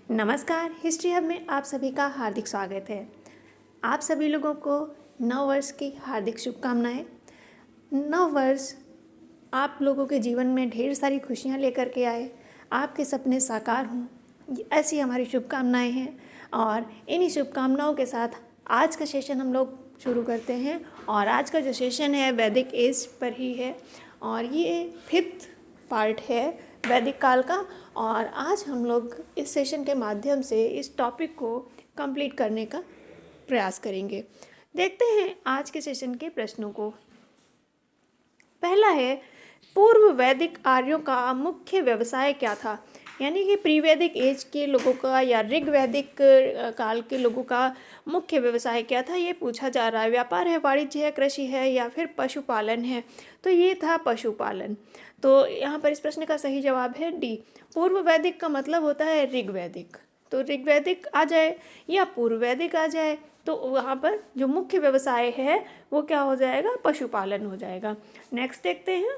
नमस्कार, history hub में आप सभी का हार्दिक स्वागत है। आप सभी लोगों को नव वर्ष की हार्दिक शुभकामनाएं। नव वर्ष आप लोगों के जीवन में ढेर सारी खुशियां लेकर के आए, आपके सपने साकार हों, ऐसी हमारी शुभकामनाएं हैं। और इन्हीं शुभकामनाओं के साथ आज का सेशन हम लोग शुरू करते हैं। और आज का जो सेशन है वैदिक एज पर ही है और ये 5th पार्ट है वैदिक काल का। और आज हम लोग इस सेशन के माध्यम से इस टॉपिक को कंप्लीट करने का प्रयास करेंगे। देखते हैं आज के सेशन के प्रश्नों को। पहला है, पूर्व वैदिक आर्यों का मुख्य व्यवसाय क्या था? यानी कि प्री वैदिक एज के लोगों का या ऋग वैदिक काल के लोगों का मुख्य व्यवसाय क्या था, ये पूछा जा रहा है। व्यापार है, वाणिज्य है, कृषि है या फिर पशुपालन है? तो ये था पशुपालन। तो यहाँ पर इस प्रश्न का सही जवाब है डी। पूर्व वैदिक का मतलब होता है ऋग वैदिक, तो ऋग वैदिक आ जाए या पूर्व वैदिक आ जाए तो वहाँ पर जो मुख्य व्यवसाय है वो क्या हो जाएगा? पशुपालन हो जाएगा। नेक्स्ट देखते हैं,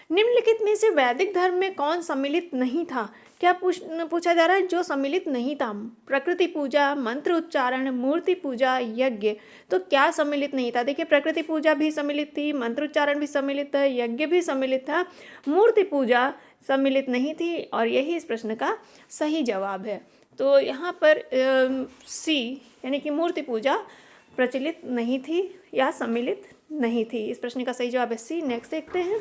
निम्नलिखित में से वैदिक धर्म में कौन सम्मिलित नहीं था? क्या पूछा जा रहा है जो सम्मिलित नहीं था? प्रकृति पूजा, मंत्र उच्चारण, मूर्ति पूजा, यज्ञ। तो क्या सम्मिलित नहीं था? देखिए, प्रकृति पूजा भी सम्मिलित थी, मंत्र उच्चारण भी सम्मिलित था, यज्ञ भी सम्मिलित था, मूर्ति पूजा सम्मिलित नहीं थी और यही इस प्रश्न का सही जवाब है। तो यहाँ पर सी यानी कि मूर्ति पूजा प्रचलित नहीं थी या सम्मिलित नहीं थी। इस प्रश्न का सही जवाब है सी। नेक्स्ट देखते हैं,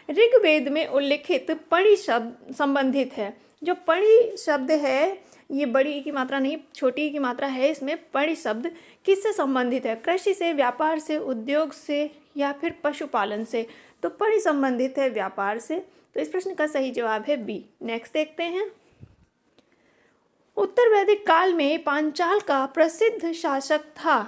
ऋग्वेद में उल्लिखित पणि शब्द संबंधित है। जो पणि शब्द है ये बड़ी की मात्रा नहीं, छोटी की मात्रा है इसमें। पणि शब्द किससे संबंधित है? कृषि से, व्यापार से, उद्योग से या फिर पशुपालन से? तो पणि संबंधित है व्यापार से। तो इस प्रश्न का सही जवाब है बी। नेक्स्ट देखते हैं, उत्तर वैदिक काल में पांचाल का प्रसिद्ध शासक था।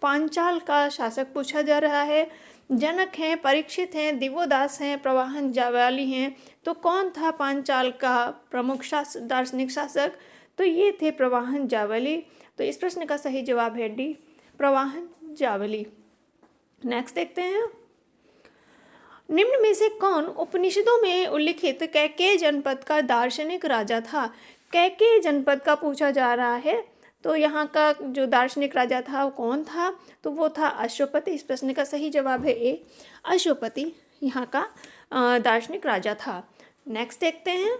पांचाल का शासक पूछा जा रहा है। जनक हैं, परीक्षित हैं, दिवोदास हैं, प्रवाहन जावाली हैं। तो कौन था पांचाल का प्रमुख दार्शनिक शासक? तो ये थे प्रवाहन जावली। तो इस प्रश्न का सही जवाब है डी, प्रवाहन जावली। नेक्स्ट देखते हैं, निम्न में से कौन उपनिषदों में उल्लिखित कैकेय जनपद का दार्शनिक राजा था? कैकेय जनपद का पूछा जा रहा है। तो यहाँ का जो दार्शनिक राजा था वो कौन था? तो वो था अश्वपति। इस प्रश्न का सही जवाब है ए, अश्वपति यहाँ का दार्शनिक राजा था। नेक्स्ट देखते हैं,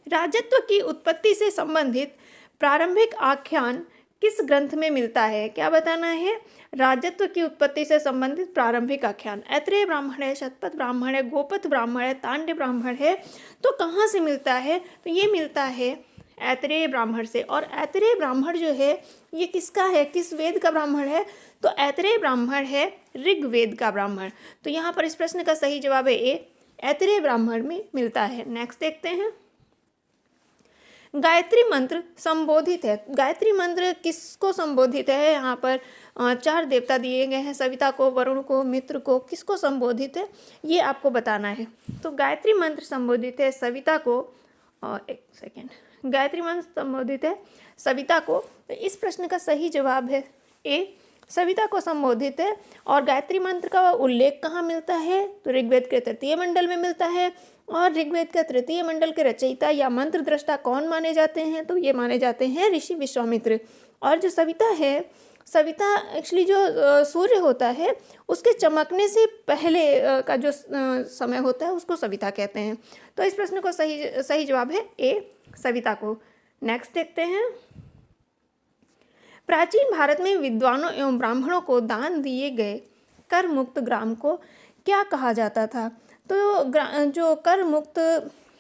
राजत्व की उत्पत्ति से संबंधित प्रारंभिक आख्यान किस ग्रंथ में मिलता है? क्या बताना है? राजत्व की उत्पत्ति से संबंधित प्रारंभिक आख्यान ऐत्रेय ब्राह्मण है, शतपथ ब्राह्मण है, गोपथ ब्राह्मण है, तांड्य ब्राह्मण है। तो कहाँ से मिलता है? तो ये मिलता है ऐत्रेय ब्राह्मण से। और ऐत्रेय ब्राह्मण जो है ये किसका है, किस वेद का ब्राह्मण है? तो ऐत्रेय ब्राह्मण है ऋग्वेद का ब्राह्मण। तो यहाँ पर इस प्रश्न का सही जवाब है ए, ऐत्रेय ब्राह्मण में मिलता है। नेक्स्ट देखते हैं, गायत्री मंत्र संबोधित है। गायत्री मंत्र किसको संबोधित है? यहाँ पर 4 देवता दिए गए हैं, सविता को, वरुण को, मित्र को। किसको संबोधित है ये आपको बताना है। तो गायत्री मंत्र संबोधित है सविता को। एक सेकेंड, गायत्री मंत्र संबोधित है सविता को। तो इस प्रश्न का सही जवाब है ए, सविता को संबोधित है। और गायत्री मंत्र का उल्लेख कहाँ मिलता है? तो ऋग्वेद के 3 मंडल में मिलता है। और ऋग्वेद का 3 मंडल के रचयिता या मंत्र दृष्टा कौन माने जाते हैं? तो ये माने जाते हैं ऋषि विश्वामित्र। और जो सविता है, सविता एक्चुअली जो सूर्य होता है उसके चमकने से पहले का जो समय होता है उसको सविता कहते हैं। तो इस प्रश्न को सही जवाब है ए, सविता को। नेक्स्ट देखते हैं, प्राचीन भारत में विद्वानों एवं ब्राह्मणों को दान दिए गए कर मुक्त ग्राम को क्या कहा जाता था? तो जो कर मुक्त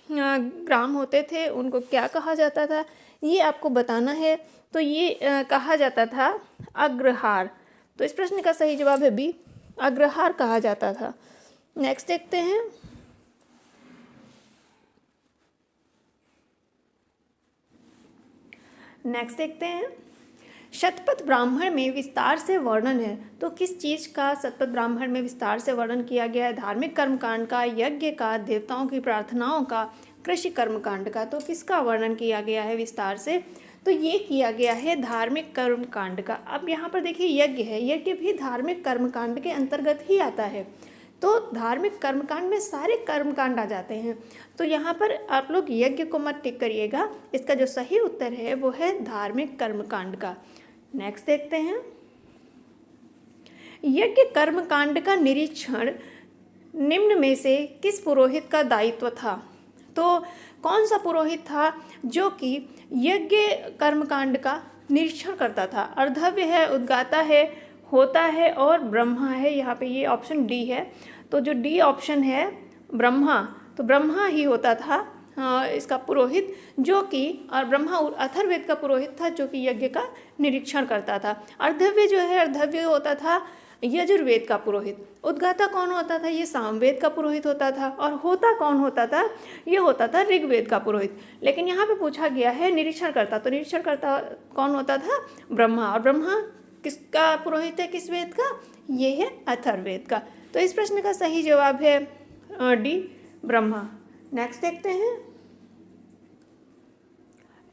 ग्राम होते थे उनको क्या कहा जाता था ये आपको बताना है। तो ये कहा जाता था अग्रहार। तो इस प्रश्न का सही जवाब है बी, अग्रहार कहा जाता था। नेक्स्ट देखते हैं, शतपथ ब्राह्मण में विस्तार से वर्णन है। तो किस चीज़ का शतपथ ब्राह्मण में विस्तार से वर्णन किया गया है? धार्मिक कर्मकांड का, यज्ञ का, देवताओं की प्रार्थनाओं का, कृषि कर्मकांड का। तो किसका वर्णन किया गया है विस्तार से? तो ये किया गया है धार्मिक कर्मकांड का। अब यहाँ पर देखिए यज्ञ है, यज्ञ भी धार्मिक कर्मकांड के अंतर्गत ही आता है। तो धार्मिक कर्मकांड में सारे कर्मकांड आ जाते हैं। तो यहाँ पर आप लोग यज्ञ को मत टिक करिएगा, इसका जो सही उत्तर है वो है धार्मिक कर्मकांड का। नेक्स्ट देखते हैं, यज्ञ कर्मकांड का निरीक्षण निम्न में से किस पुरोहित का दायित्व था? तो कौन सा पुरोहित था जो कि यज्ञ कर्मकांड का निरीक्षण करता था? अर्धव्य है, उद्गाता है, होता है और ब्रह्मा है। यहाँ पे ये ऑप्शन डी है। तो जो डी ऑप्शन है ब्रह्मा, तो ब्रह्मा ही होता था इसका पुरोहित, जो कि और ब्रह्मा अथर्ववेद का पुरोहित था जो कि यज्ञ का निरीक्षण करता था। अर्धव्य जो है, अर्धव्य होता था यजुर्वेद का पुरोहित। उद्गाता कौन होता था? ये सामवेद का पुरोहित होता था। और होता कौन होता था? ये होता था ऋग्वेद का पुरोहित। लेकिन यहाँ पे पूछा गया है निरीक्षण करता, तो निरीक्षण करता कौन होता था? ब्रह्मा। और ब्रह्मा किसका पुरोहित है, किस वेद का? ये है अथर्ववेद का। तो इस प्रश्न का सही जवाब है डी, ब्रह्मा। नेक्स्ट देखते हैं,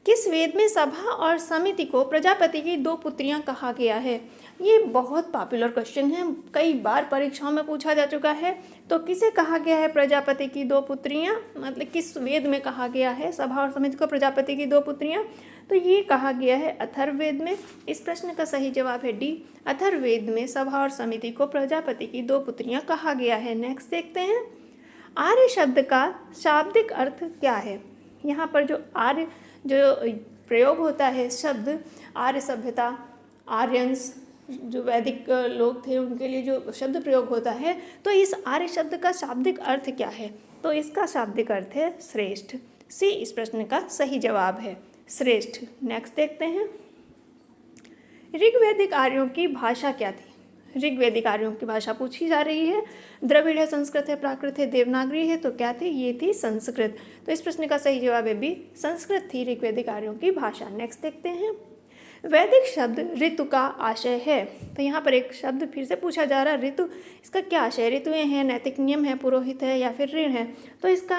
किस वेद में सभा और समिति को प्रजापति की 2 पुत्रियां कहा गया है? ये बहुत पॉपुलर क्वेश्चन है, कई बार परीक्षाओं में पूछा जा चुका है। तो किसे कहा गया है प्रजापति की 2 पुत्रियां? मतलब किस वेद में कहा गया है सभा और समिति को प्रजापति की 2 पुत्रियां? तो ये कहा गया है अथर्ववेद में। इस प्रश्न का सही जवाब है डी, अथर्ववेद में सभा और समिति को प्रजापति की 2 पुत्रियां कहा गया है। नेक्स्ट देखते हैं, आर्य शब्द का शाब्दिक अर्थ क्या है? यहाँ पर जो आर्य जो प्रयोग होता है शब्द, आर्य सभ्यता, आर्यंस जो वैदिक लोग थे उनके लिए जो शब्द प्रयोग होता है, तो इस आर्य शब्द का शाब्दिक अर्थ क्या है? तो इसका शाब्दिक अर्थ है श्रेष्ठ। सी इस प्रश्न का सही जवाब है, श्रेष्ठ। नेक्स्ट देखते हैं, ऋग्वैदिक आर्यों की भाषा क्या थी? ऋग्वैदिक आर्यों की भाषा पूछी जा रही है। द्रविड़ है, संस्कृत है, प्राकृत है, देवनागरी है। तो क्या थी? ये थी संस्कृत। तो इस प्रश्न का सही जवाब है बी, संस्कृत थी ऋग्वैदिक आर्यों की भाषा। नेक्स्ट देखते हैं, वैदिक शब्द ऋतु का आशय है। तो यहाँ पर एक शब्द फिर से पूछा जा रहा है, ऋतु, इसका क्या आशय? ऋतुएं हैं, नैतिक नियम है, पुरोहित है या फिर ऋण है? तो इसका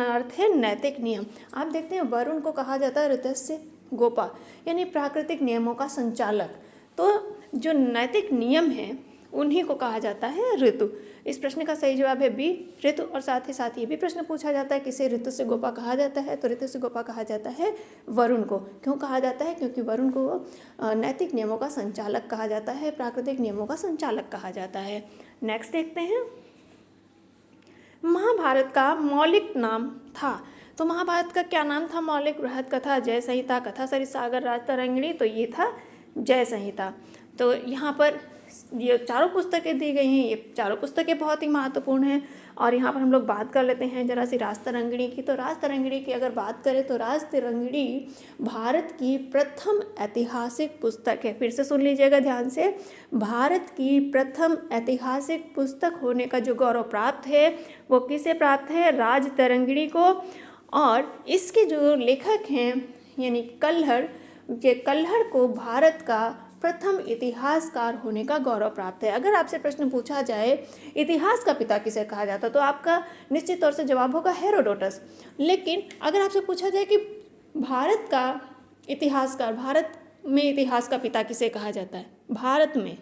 अर्थ है नैतिक नियम। आप देखते हैं वरुण को कहा जाता है ऋतस्य गोपा, यानी प्राकृतिक नियमों का संचालक। तो जो नैतिक नियम हैं उन्हीं को कहा जाता है ऋतु। इस प्रश्न का सही जवाब है बी, ऋतु। और साथ ही साथ ये भी प्रश्न पूछा जाता है किसे ऋतु से गोपा कहा जाता है? तो ऋतु से गोपा कहा जाता है वरुण को। क्यों कहा जाता है? क्योंकि वरुण को नैतिक नियमों का संचालक कहा जाता है, प्राकृतिक नियमों का संचालक कहा जाता है। नेक्स्ट देखते हैं, महाभारत का मौलिक नाम था। तो महाभारत का क्या नाम था मौलिक? बृहद कथा, जय संहिता, कथा सरिसागर, राजतरंगिणी। तो ये था जय संहिता। तो यहाँ पर ये चारों पुस्तकें दी गई हैं, ये चारों पुस्तकें बहुत ही महत्वपूर्ण हैं। और यहाँ पर हम लोग बात कर लेते हैं जरा सी राजतरंगिणी की। तो राजतरंगिणी की अगर बात करें तो राजतरंगिणी भारत की प्रथम ऐतिहासिक पुस्तक है। फिर से सुन लीजिएगा ध्यान से, भारत की प्रथम ऐतिहासिक पुस्तक होने का जो गौरव प्राप्त है वो किसे प्राप्त है? राजतरंगिणी को। और इसके जो लेखक हैं यानी कल्हड़, ये कल्हड़ को भारत का प्रथम इतिहासकार होने का गौरव प्राप्त है। अगर आपसे प्रश्न पूछा जाए इतिहास का पिता किसे कहा जाता, तो आपका निश्चित तौर से जवाब होगा हेरोडोटस। लेकिन अगर आपसे पूछा जाए कि भारत का इतिहासकार, भारत में इतिहास का पिता किसे कहा जाता है भारत में,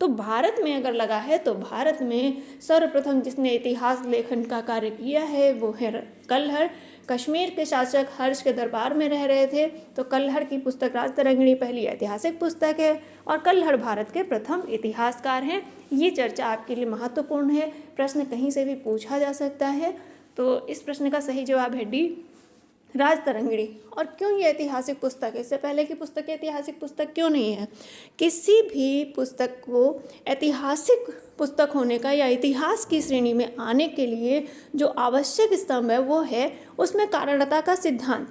तो भारत में अगर लगा है तो भारत में सर्वप्रथम जिसने इतिहास लेखन का कार्य किया है वो है कल्हड़। कश्मीर के शासक हर्ष के दरबार में रह रहे थे, तो कल्हड़ की पुस्तक राजतरंगिणी पहली ऐतिहासिक पुस्तक है और कल्हड़ भारत के प्रथम इतिहासकार हैं। ये चर्चा आपके लिए महत्वपूर्ण है, प्रश्न कहीं से भी पूछा जा सकता है। तो इस प्रश्न का सही जवाब है डी, राजतरंगिणी। और क्यों ये ऐतिहासिक पुस्तक है? इससे पहले की पुस्तक ऐतिहासिक पुस्तक क्यों नहीं है? किसी भी पुस्तक को ऐतिहासिक पुस्तक होने का या इतिहास की श्रेणी में आने के लिए जो आवश्यक स्तंभ है वो है उसमें कारणता का सिद्धांत।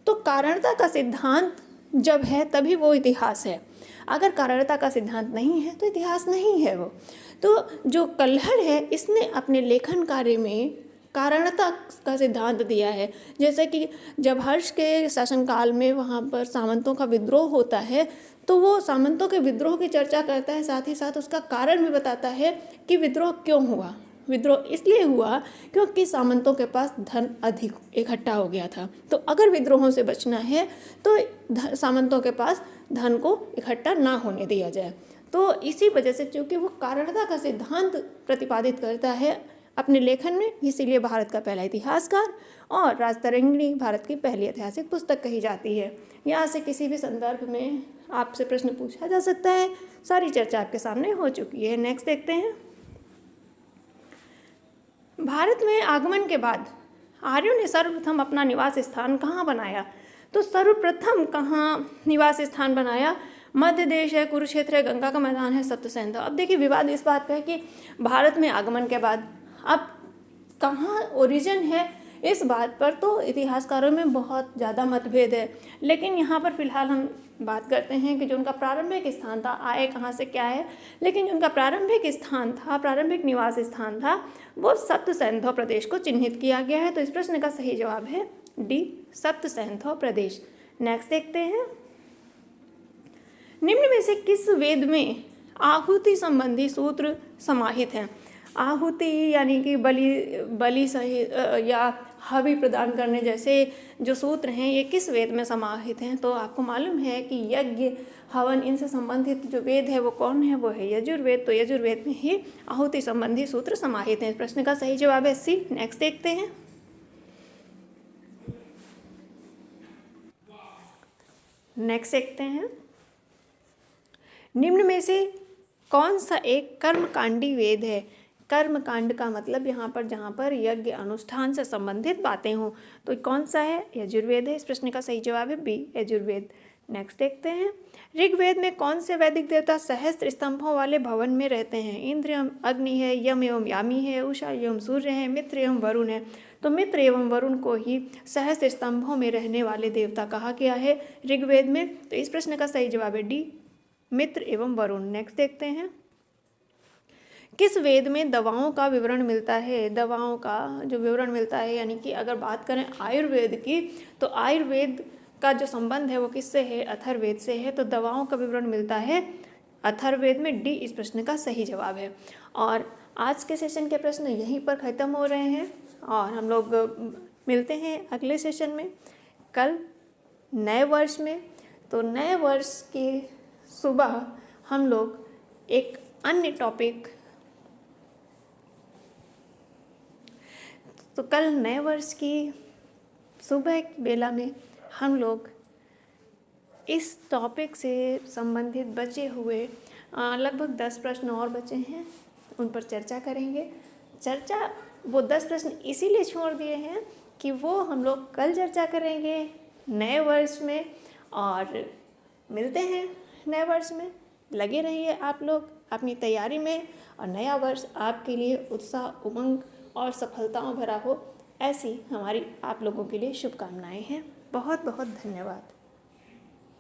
तो कारणता का सिद्धांत जब है तभी वो इतिहास है। अगर कारणता का सिद्धांत नहीं है तो इतिहास नहीं है वो। तो जो कल्हड़ है इसने अपने लेखन कार्य में कारणता का सिद्धांत दिया है। जैसे कि जब हर्ष के शासनकाल में वहाँ पर सामंतों का विद्रोह होता है तो वो सामंतों के विद्रोह की चर्चा करता है, साथ ही साथ उसका कारण भी बताता है कि विद्रोह क्यों हुआ। विद्रोह इसलिए हुआ क्योंकि सामंतों के पास धन अधिक इकट्ठा हो गया था। तो अगर विद्रोहों से बचना है तो सामंतों के पास धन को इकट्ठा ना होने दिया जाए। तो इसी वजह से चूँकि वो कारणता का सिद्धांत प्रतिपादित करता है अपने लेखन में, इसीलिए भारत का पहला इतिहासकार और राजतरंगिणी भारत की पहली ऐतिहासिक पुस्तक कही जाती है। यहाँ से किसी भी संदर्भ में आपसे प्रश्न पूछा जा सकता है। सारी चर्चा आपके सामने हो चुकी है। नेक्स्ट देखते हैं। भारत में आगमन के बाद आर्यों ने सर्वप्रथम अपना निवास स्थान कहाँ बनाया? तो सर्वप्रथम कहाँ निवास स्थान बनाया? मध्य देश है, कुरुक्षेत्र है, गंगा का मैदान है, सप्तसैंधव। अब देखिए विवाद इस बात का है कि भारत में आगमन के बाद अब कहाँ ओरिजिन है, इस बात पर तो इतिहासकारों में बहुत ज़्यादा मतभेद है। लेकिन यहाँ पर फिलहाल हम बात करते हैं कि जो उनका प्रारंभिक स्थान था, आए कहाँ से क्या है, लेकिन जो उनका प्रारंभिक स्थान था, प्रारंभिक निवास स्थान था, वो सप्तसैंधव प्रदेश को चिन्हित किया गया है। तो इस प्रश्न का सही जवाब है डी, सप्तसैंधव प्रदेश। नेक्स्ट देखते हैं। निम्न में से किस वेद में आहुति संबंधी सूत्र समाहित हैं? आहुति यानी कि बलि सहित या हवि प्रदान करने जैसे जो सूत्र हैं, ये किस वेद में समाहित हैं? तो आपको मालूम है कि यज्ञ, हवन, इनसे संबंधित जो वेद है वो कौन है? वो है यजुर्वेद। तो यजुर्वेद में ही आहुति संबंधी सूत्र समाहित हैं। इस प्रश्न का सही जवाब है सी। नेक्स्ट देखते हैं। नेक्स्ट देखते हैं। निम्न में से कौन सा एक कर्मकांडी वेद है? कर्मकांड का मतलब यहाँ पर जहाँ पर यज्ञ अनुष्ठान से संबंधित बातें हों, तो कौन सा है? यजुर्वेद है। इस प्रश्न का सही जवाब है बी, यजुर्वेद। नेक्स्ट देखते हैं। ऋग्वेद में कौन से वैदिक देवता सहस्त्र स्तंभों वाले भवन में रहते हैं? इंद्र एवं अग्नि है, यम एवं यामी है, उषा एवं सूर्य है, मित्र एवं वरुण है। तो मित्र एवं वरुण को ही सहस्त्र स्तंभों में रहने वाले देवता कहा गया है ऋग्वेद में। तो इस प्रश्न का सही जवाब है डी, मित्र एवं वरुण। नेक्स्ट देखते हैं। किस वेद में दवाओं का विवरण मिलता है? दवाओं का जो विवरण मिलता है, यानी कि अगर बात करें आयुर्वेद की, तो आयुर्वेद का जो संबंध है वो किससे है? अथर्ववेद से है। तो दवाओं का विवरण मिलता है अथर्ववेद में, डी इस प्रश्न का सही जवाब है। और आज के सेशन के प्रश्न यहीं पर ख़त्म हो रहे हैं और हम लोग मिलते हैं अगले सेशन में कल नए वर्ष में। तो नए वर्ष की सुबह हम लोग एक अन्य टॉपिक, तो कल नए वर्ष की सुबह की बेला में हम लोग इस टॉपिक से संबंधित बचे हुए लगभग 10 प्रश्न और बचे हैं, उन पर चर्चा करेंगे। वो 10 प्रश्न इसीलिए छोड़ दिए हैं कि वो हम लोग कल चर्चा करेंगे नए वर्ष में। और मिलते हैं नए वर्ष में। लगे रहिए आप लोग अपनी तैयारी में, और नया वर्ष आपके लिए उत्साह, उमंग और सफलताओं भरा हो, ऐसी हमारी आप लोगों के लिए शुभकामनाएं हैं। बहुत बहुत धन्यवाद।